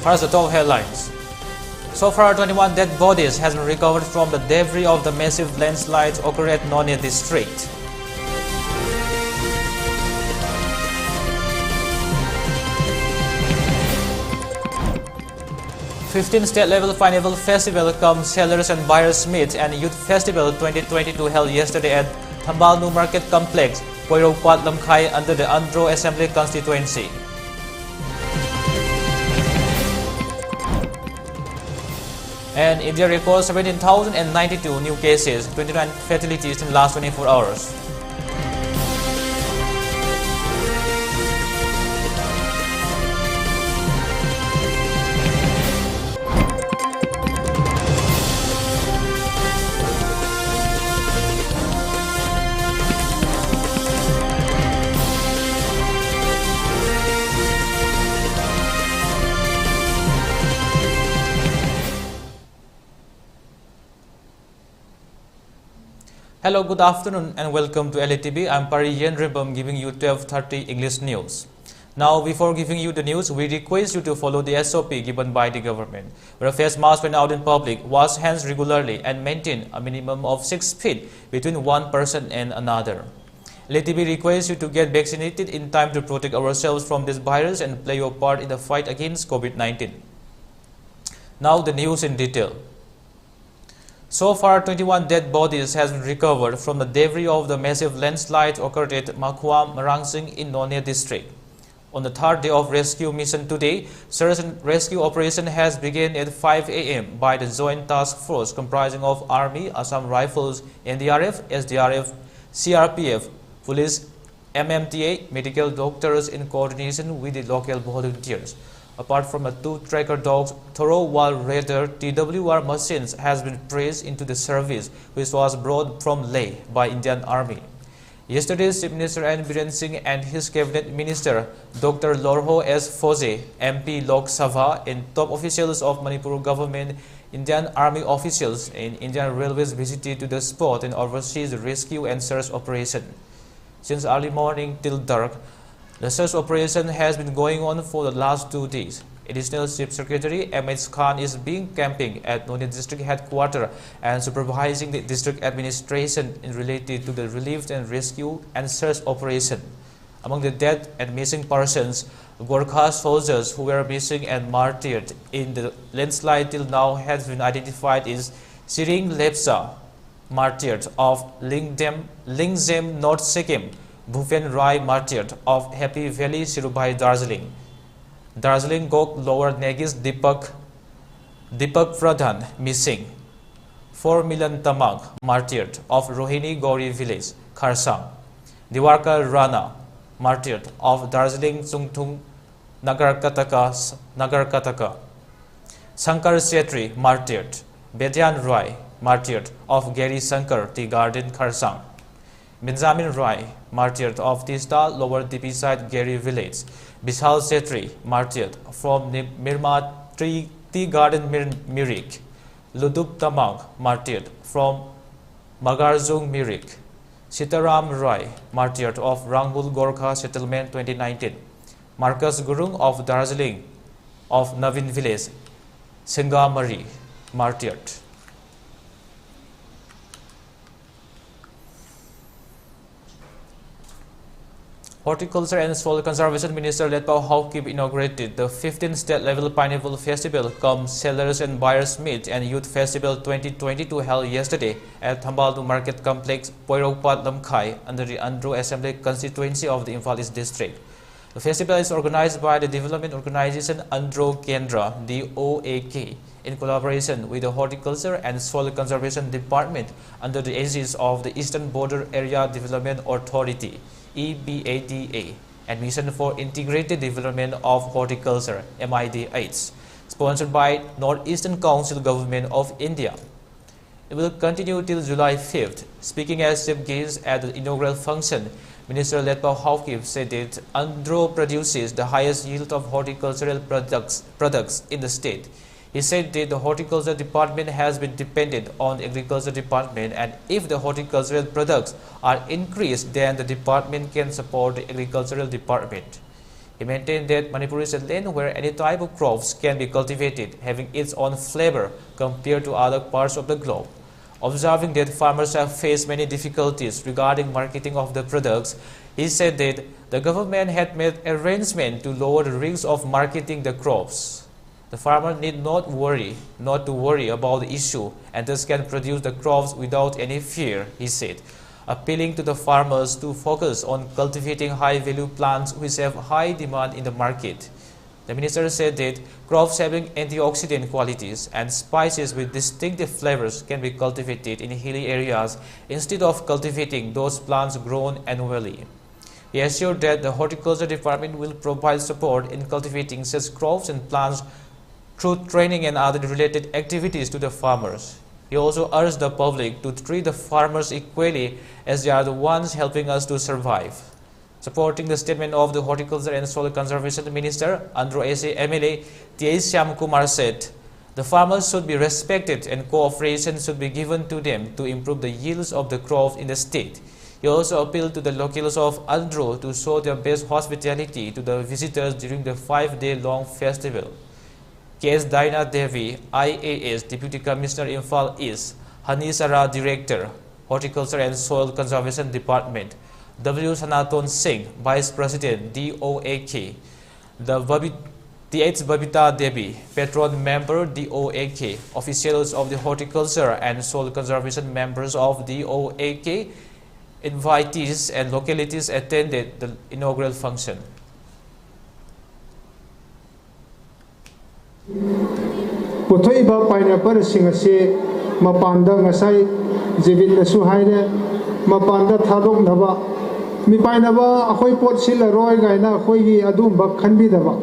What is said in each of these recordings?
First, the top headlines. So far, 21 dead bodies has been recovered from the debris of the massive landslides occurred at Nonye district. '15 state-level Pineapple Festival cum Sellers and Buyers Meet and Youth Festival 2022 held yesterday at Thambalnu Market Complex, Poirokpat Lamkhai under the Andro Assembly constituency. And India records 17,092 new cases, 29 fatalities in the last 24 hours. Hello, good afternoon and welcome to ELITETV. I'm Pari Yendrembam giving you 12:30 English news. Now, before giving you the news, we request you to follow the SOP given by the government. Wear a face mask when out in public, wash hands regularly and maintain a minimum of 6 feet between one person and another. ELITETV requests you to get vaccinated in time to protect ourselves from this virus and play your part in the fight against COVID-19. Now, the news in detail. So far, 21 dead bodies has been recovered from the debris of the massive landslide occurred at Makhua Marangsing in Nonye district. On the third day of rescue mission today, search and rescue operation has begun at 5 a.m. by the Joint Task Force comprising of Army, Assam Rifles, NDRF, SDRF, CRPF, Police, MMTA, medical doctors in coordination with the local volunteers. Apart from the 2 tracker dogs, thorough wall radar TWR machines has been placed into the service, which was brought from Leh by Indian Army. Yesterday, Chief Minister N. Biren Singh and his cabinet minister, Dr. Lorho S. Foze, MP Lok Sabha, and top officials of Manipur government, Indian Army officials, and Indian Railways visited to the spot and oversees the rescue and search operation. Since early morning till dark, the search operation has been going on for the last 2 days. Additional Chief Secretary M.H. Khan is being camping at Nonye District Headquarters and supervising the district administration in related to the relief and rescue and search operation. Among the dead and missing persons, Gorkha soldiers who were missing and martyred in the landslide till now has been identified as Siring Lepsa, martyred of Lingzem, North Sikkim, Bhupen Rai, martyred of Happy Valley, Sirubai, Darjeeling. Darjeeling Gok, Lower Negis, Deepak Pradhan, missing. 4 Million Tamang, martyred of Rohini Gauri village, Kharsang. Diwarka Rana, martyred of Darjeeling Chungthung, Nagarkataka. Shankar Setri, martyred. Bedyan Rai, martyred of Gary Shankar, Tea Garden, Kharsang. Benjamin Rai, martyred of Tista, Lower Dipi Side, Gary village. Bishal Setri, martyred from Mirma Tea Garden, Mirik. Ludup Tamang, martyred from Magarzung, Mirik. Sitaram Rai, martyred of Rangul Gorkha Settlement 2019. Marcus Gurung of Darjeeling of Navin village, Singamari, martyred. Horticulture and Soil Conservation Minister Letpao Haokip inaugurated the 15th state-level Pineapple Festival cum Sellers and Buyers Meet and Youth Festival 2022 held yesterday at Thambalnu Market Complex, Poirokpat Lamkhai under the Andro Assembly constituency of the Imphal East District. The festival is organized by the development organization Andro Kendra, DOAK, in collaboration with the Horticulture and Soil Conservation Department under the aegis of the Eastern Border Area Development Authority, EBADA, and Mission for Integrated Development of Horticulture, MIDH, sponsored by Northeastern Council Government of India. It will continue till July 5th. Speaking as chief guest at the inaugural function, Minister Letpao Haokip said that Andro produces the highest yield of horticultural products in the state. He said that the horticulture department has been dependent on the agriculture department, and if the horticultural products are increased, then the department can support the agricultural department. He maintained that Manipur is a land where any type of crops can be cultivated, having its own flavor compared to other parts of the globe. Observing that farmers have faced many difficulties regarding marketing of the products, he said that the government had made arrangements to lower the risks of marketing the crops. The farmer need not to worry about the issue and thus can produce the crops without any fear, he said, appealing to the farmers to focus on cultivating high-value plants which have high demand in the market. The minister said that crops having antioxidant qualities and spices with distinctive flavors can be cultivated in hilly areas instead of cultivating those plants grown annually. He assured that the Horticulture Department will provide support in cultivating such crops and plants through training and other related activities to the farmers. He also urged the public to treat the farmers equally as they are the ones helping us to survive. Supporting the statement of the Horticulture and Soil Conservation Minister, Andhra MLA T.A. Syam Kumar said, the farmers should be respected and cooperation should be given to them to improve the yields of the crops in the state. He also appealed to the locals of Andhra to show their best hospitality to the visitors during the 5-day-long festival. K.S. Daina Devi, IAS Deputy Commissioner Imphal East, Hanisara Director, Horticulture and Soil Conservation Department, W. Sanaton Singh, Vice President, DOAK, the H. Babita Devi, Patron Member, DOAK, officials of the Horticulture and Soil Conservation members of DOAK, invitees and localities attended the inaugural function. Putoiba pineapple singase mapanda ngasai jibin nasu haine mapanda thadok naba mi painaba akhoi pot sila roi gaina akhoi gi adum bak khanbi daba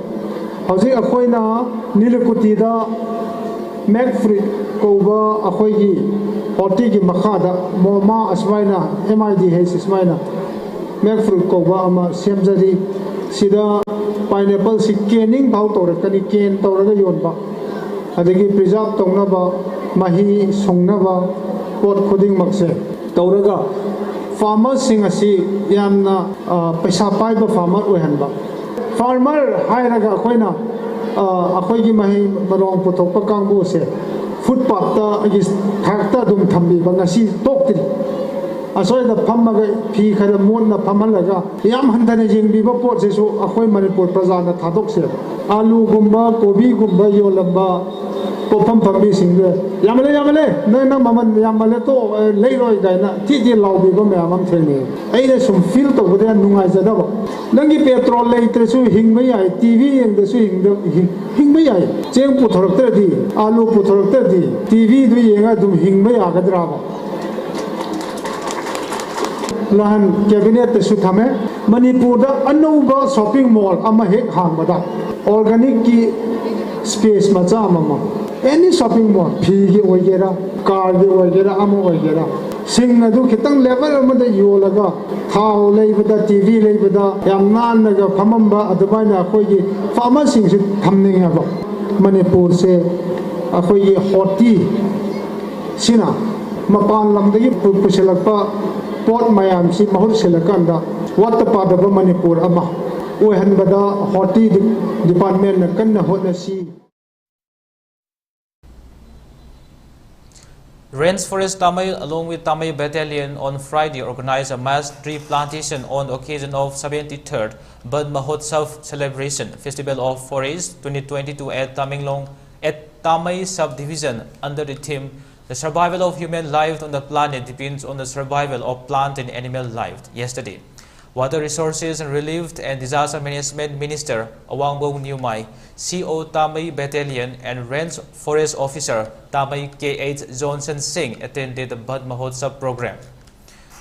hauji akhoi na nilakuti da mac fruit koba akhoi gi horti gi makhada moma asmaina MID has asmaina mac fruit koba ama semjari sida pineapple si canning bau torakani can toraga yonba adagi preserve tongnaba mahi songnaba pot khuding makse toraga farmers sing asi yamna paisa paiba farmer oihanba farmer hairaga khoina akhoi gi mahi marong puthokpa kangbu se footpath ta agi thakta dum thambi bangasi toktri asoi da phammaga phi khara mon na phamalaga yam handane jingbiba pot se su akhoi Manipur praja na thadok se alu gumba kobi gumba yolamba pofam phambi singre yamale na maman yamale to leiroi gaina ti laubi go me amam theni aine sum feel to bude nungai jadaba nangi petrol leitre su hingbai ai TV eng de su hingbai ai cheng puthorokte di alu puthorokte di TV du yenga dum hingbai agadra ba Lahan cabinet su thame Manipur da anuba shopping mall ama hek hambada organic ki space macha ama any shopping mall phi gi oigera car gi oigera ama oigera sing adu khitang level ama da yolaga thau leibada TV leibada yam nan naga phamamba adubaina khoi gi farmer sing su thamning aba Manipur se akhoi gi hoti sina mapan lamdagi puselakpa pot mayam si mahut selakanda watta padaba Manipur ama oihanbada hoti department na kanna hotna si Rainforest Tamil along with Tamil Battalion on Friday organized a mass tree plantation on occasion of 73rd Bud Mahotsav celebration Festival of Forests 2022 at Tamil subdivision under the theme The survival of human life on the planet depends on the survival of plant and animal life. Yesterday, Water Resources and Relief and Disaster Management Minister Awangbong Nyumai, CO Tamil Battalion and Range Forest Officer Tamil K.H. Johnson Singh attended the Bud Mahotsav program.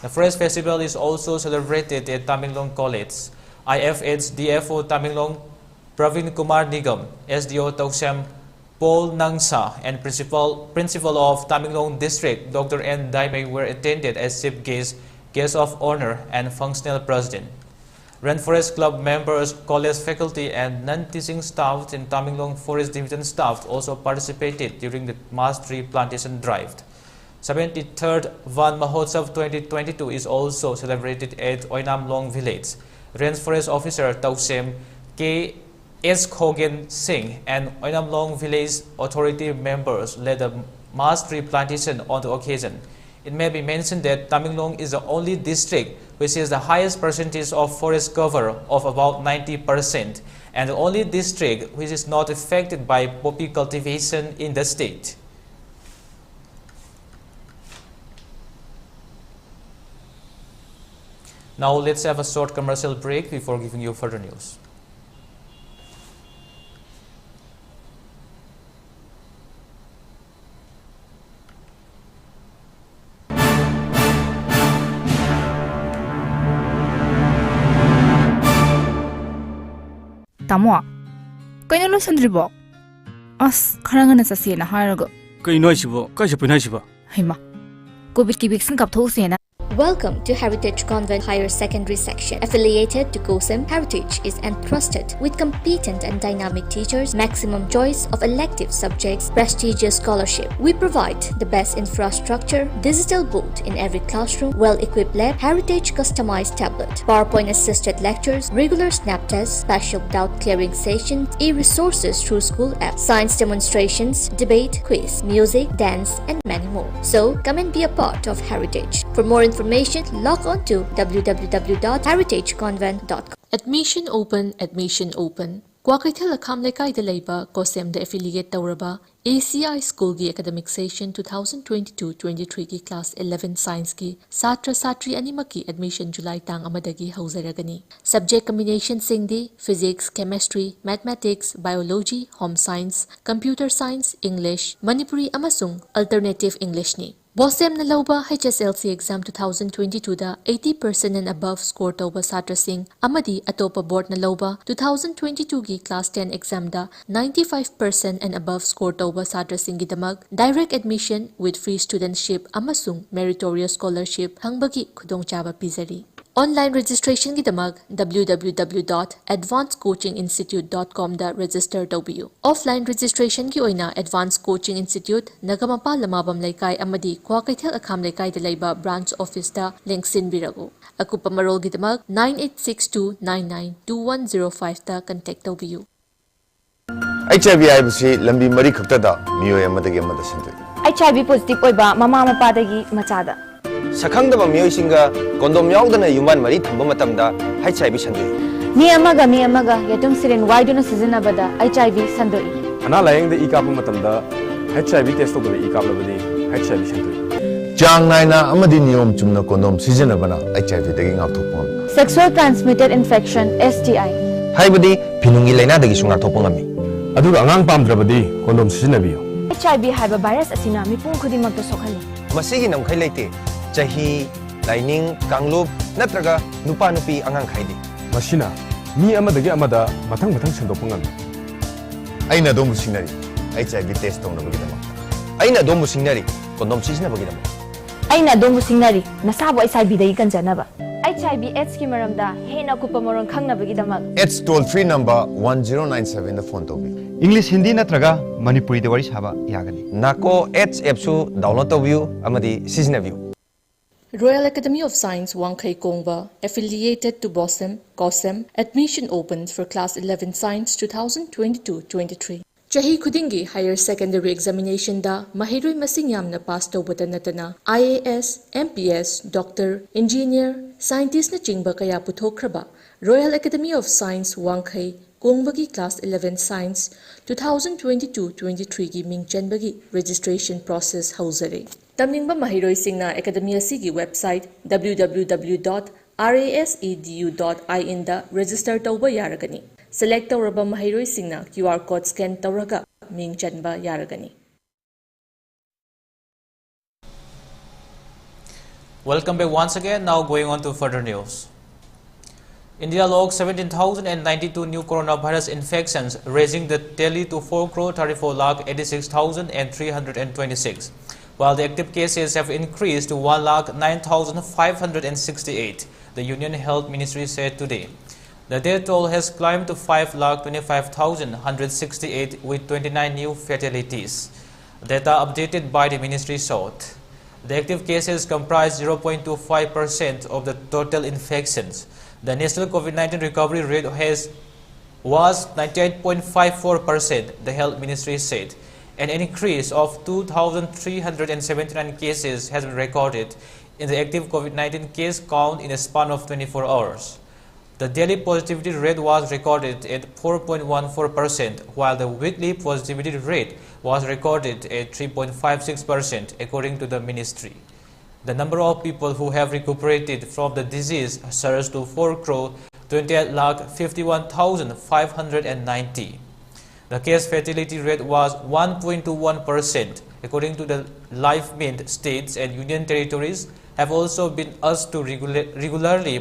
The Forest Festival is also celebrated at Tamilong College. IFH DFO Tamilong Pravin Kumar Nigam, SDO Tausham Paul Nangsa and Principal of Tamilong District Dr. N. Daimei were attended as chief guest of honor and functional president. Rainforest Club members, college faculty and non-teaching staff and Tamilong Forest Division staff also participated during the mass tree plantation drive. 73rd Van Mahotsav 2022 is also celebrated at Oinamlong village. Rainforest Officer Tausem K. S. Khogen Singh and Oinamlong village authority members led a mass tree plantation on the occasion. It may be mentioned that Tamenglong is the only district which has the highest percentage of forest cover of about 90% and the only district which is not affected by poppy cultivation in the state. Now let's have a short commercial break before giving you further news. Tamo, kaya lo sandribo. As karanga na sasiya na harago. Kaya noisibo, kaya siya pinasiba. Hima, COVID ki vaccine kap thosiya na. Welcome to Heritage Convent Higher Secondary Section. Affiliated to COSIM, Heritage is entrusted with competent and dynamic teachers, maximum choice of elective subjects, prestigious scholarship. We provide the best infrastructure, digital board in every classroom, well-equipped lab, Heritage customized tablet, PowerPoint-assisted lectures, regular snap tests, special doubt-clearing sessions, e-resources through school apps, science demonstrations, debate, quiz, music, dance, and many more. So, come and be a part of Heritage. For more information, log on to www.heritageconvent.com. Admission open. Kwakaithal Akham Lekai de Leiba, COSEM de affiliate Tauraba, ACI School gi Academic Session 2022-23 ki Class 11 Science ki Satra Satri Animaki Admission July Tang Amadagi Hauzaragani. Subject combination singdi Physics, Chemistry, Mathematics, Biology, Home Science, Computer Science, English, Manipuri amasung Alternative English ni. Bosem na lauba HSLC exam 2022 da 80% and above score tauba satra sing amadi atopa board na lauba 2022 gi class 10 exam da 95% and above score tauba satra sing gi damag direct admission with free studentship amasung meritorious scholarship hangbagi khudongchaba pizari. Online registration ki damag www.advancedcoachinginstitute.com da register taubiyu. Offline registration ki oina Advanced Coaching Institute Nagamapa Lamabam Laikai amadi Kwakaithal Akham Laikai da laiba branch office da link sinbirago. Akupa marol ki damag 9862992105 da contact taubiyu. HIV IBC lambi mari khakta da miyoy amadagi amada sindoi. HIV positive oiba mama mapadagi machada. Sakhangdaba miyoy singa kondom yaudana yuman mari thamba matamda HIV sandoi. Mi amaga yatung siren waiduna sizinabada HIV sandoi. Ana layang da ikap matamda HIV test tobada ikap labadi HIV sandoi. Chang naina amadi niyom chumna kondom sizinabana HIV dagi ngakthokpam. Sexual transmitted infection STI. Haibadi pinungi laina dagi sungar thokpangami. Aduga angang pamdrabadi kondom sijinabiyo. HIV haiba virus asina mipung khudimagta sokhali. Masigi namkhai leite chahi laining kanglup natraga nupa nupi angang khaidi. Masina mi amadagi amada mathang sendokpa ngami. Aina domu sinari HIV test tongnabagidamak. Aina domu sinari kondom sijinabagidamak. Aina domu sinari nasabo HIV dai kanjanaba. HIV AIDS ki maramda hena kupamorong khangnabagidamag. AIDS toll free number 1097 da phone tobi. English Hindi natraga Manipuri de wari saba yagani. Nako AIDS app su download tobiu amadi sijinabiu. Royal Academy of Science Wangkai Kongba, affiliated to BOSEM, COSEM, admission opened for Class 11 Science 2022-23. Chahi Khudingi Higher Secondary Examination da Mahiroi Masing Yamna pass tawbata natana IAS, MPS, Doctor, Engineer, Scientist na chingba kaya puthokraba Royal Academy of Science Wangkai Kongbagi Class 11 Science 2022-23 gi mingchanbagi registration process hauzare. Tamningba mahiroi singna Academy asigi website www.rasedu.in da register tawba yaragani. Select tawraba mahiroi singna QR code scan tawraga mingchanba yaragani. Welcome back once again. Now going on to further news. India logged 17,092 new coronavirus infections, raising the tally to 4,34,86,326, while the active cases have increased to 1,09,568, the Union Health Ministry said today. The death toll has climbed to 5,25,168 with 29 new fatalities. Data updated by the ministry showed the active cases comprise 0.25% of the total infections. The national COVID-19 recovery rate has was 98.54%, the Health Ministry said. An increase of 2,379 cases has been recorded in the active COVID-19 case count in a span of 24 hours. The daily positivity rate was recorded at 4.14%, while the weekly positivity rate was recorded at 3.56%, according to the ministry. The number of people who have recuperated from the disease surged to 4,28,51,590. The case fatality rate was 1.21%. According to the Life Mint, states and union territories have also been asked to regularly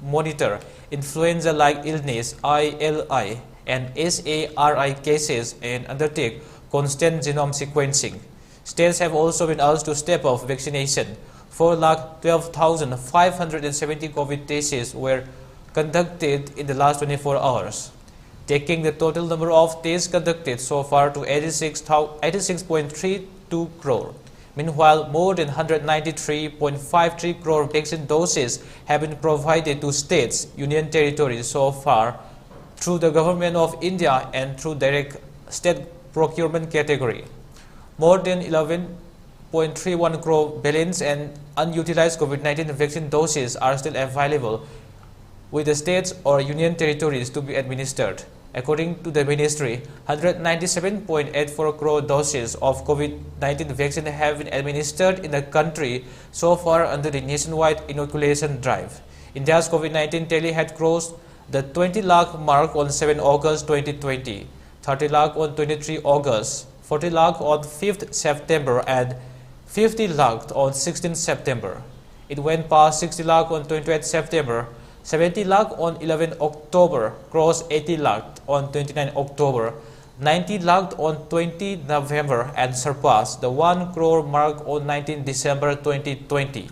monitor influenza-like illness (ILI) and SARI cases and undertake constant genome sequencing. States have also been asked to step up vaccination. 4,12,570 COVID tests were conducted in the last 24 hours, taking the total number of tests conducted so far to 86.32 crore. Meanwhile, more than 193.53 crore vaccine doses have been provided to states, union territories so far through the Government of India and through direct state procurement category. More than 11.31 crore balance and unutilized COVID-19 vaccine doses are still available with the states or union territories to be administered. According to the ministry, 197.84 crore doses of COVID-19 vaccine have been administered in the country so far under the nationwide inoculation drive. India's COVID-19 tally had crossed the 20 lakh mark on 7 August 2020, 30 lakh on 23 August, 40 lakh on 5th September and 50 lakh on 16th September. It went past 60 lakh on 28th September, 70 lakh on 11 October, crossed 80 lakh on 29 October, 90 lakh on 20 November and surpassed the 1 crore mark on 19 December 2020.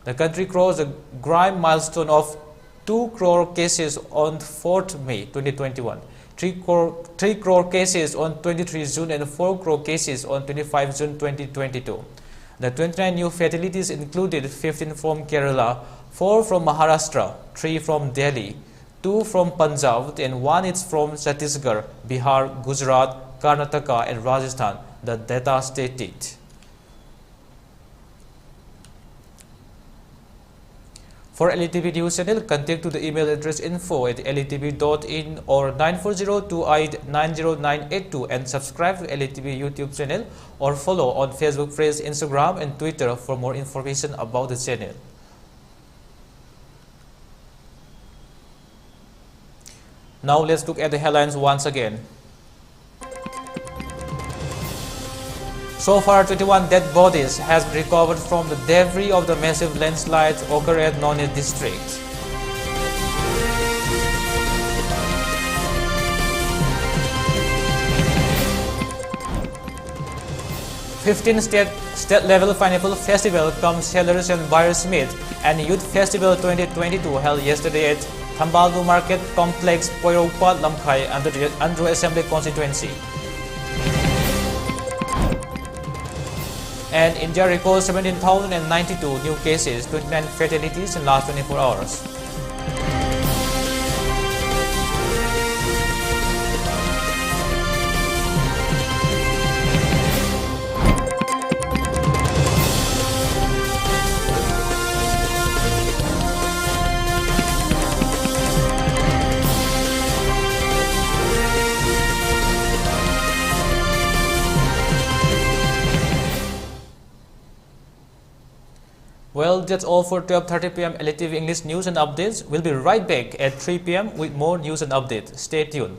The country crossed the grim milestone of 2 crore cases on 4th May 2021, 3 crore cases on 23 June and 4 crore cases on 25 June 2022. The 29 new fatalities included 15 from Kerala, 4 from Maharashtra, 3 from Delhi, 2 from Punjab and 1 is from Chhattisgarh, Bihar, Gujarat, Karnataka and Rajasthan, the data stated. For ELITETV News Channel, contact to the email address info@elitv.in or 9402890982 and subscribe to ELITETV YouTube channel or follow on Facebook page, Instagram and Twitter for more information about the channel. Now let's look at the headlines once again. So far, 21 dead bodies has been recovered from the debris of the massive landslides occurred at Noni district. '15 state-level pineapple festival comes sellers and buyers meet, and Youth Festival 2022 held yesterday at Thambaldu Market Complex, Poiropa, Lamkhai, under the Andhra Assembly constituency. And India records 17,092 new cases, 29 fatalities in last 24 hours. Well, that's all for 12:30 p.m. ELITETV English news and updates. We'll be right back at 3 p.m. with more news and updates. Stay tuned.